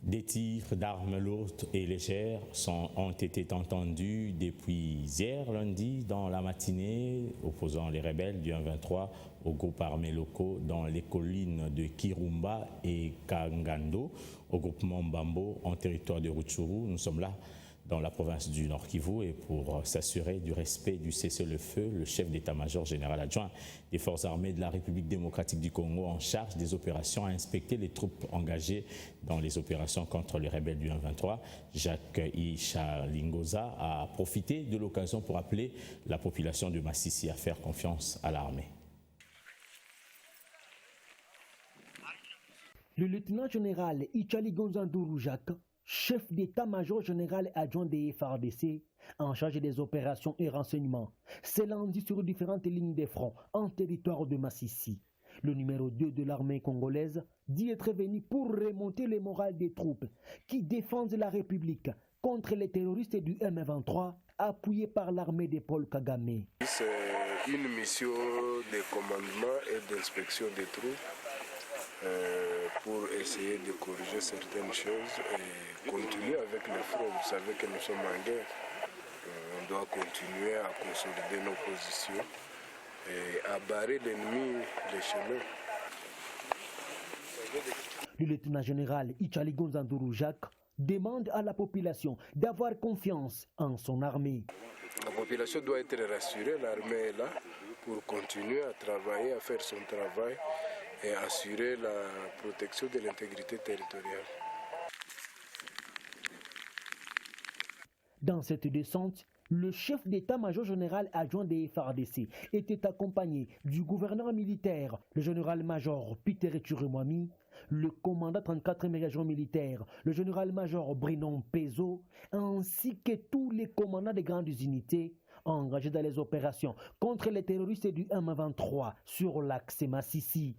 Des tirs d'armes lourdes et légères ont été entendus depuis hier lundi dans la matinée, opposant les rebelles du 1-23 aux groupes armés locaux dans les collines de Kirumba et Kangando, au groupement Mbambo en territoire de Rutshuru. Nous sommes là dans la province du Nord Kivu et pour s'assurer du respect du cessez-le-feu, le chef d'état-major général adjoint des forces armées de la République démocratique du Congo en charge des opérations a inspecté les troupes engagées dans les opérations contre les rebelles du 1-23. Jacques Ichalingoza a profité de l'occasion pour appeler la population de Massissi à faire confiance à l'armée. Le lieutenant-général Ichalingoza Jacques, chef d'état-major général adjoint des FARDC, en charge des opérations et renseignements, s'est lancé sur différentes lignes de front en territoire de Massissi. Le numéro 2 de l'armée congolaise dit être venu pour remonter le moral des troupes qui défendent la République contre les terroristes du M23 appuyés par l'armée de Paul Kagame. C'est une mission de commandement et d'inspection des troupes pour essayer de corriger certaines choses et continuer avec le front. Vous savez que nous sommes en guerre. On doit continuer à consolider nos positions et à barrer l'ennemi les chemins. Le lieutenant-général Ichalingoza Jacques demande à la population d'avoir confiance en son armée. La population doit être rassurée, l'armée est là pour continuer à travailler, à faire son travail et assurer la protection de l'intégrité territoriale. Dans cette descente, le chef d'état-major général adjoint des FARDC était accompagné du gouverneur militaire, le général-major Peter Chirumwami, le commandant 34e région militaire, le général-major Brinon Pezo, ainsi que tous les commandants des grandes unités engagés dans les opérations contre les terroristes du M23 sur l'axe Massissi.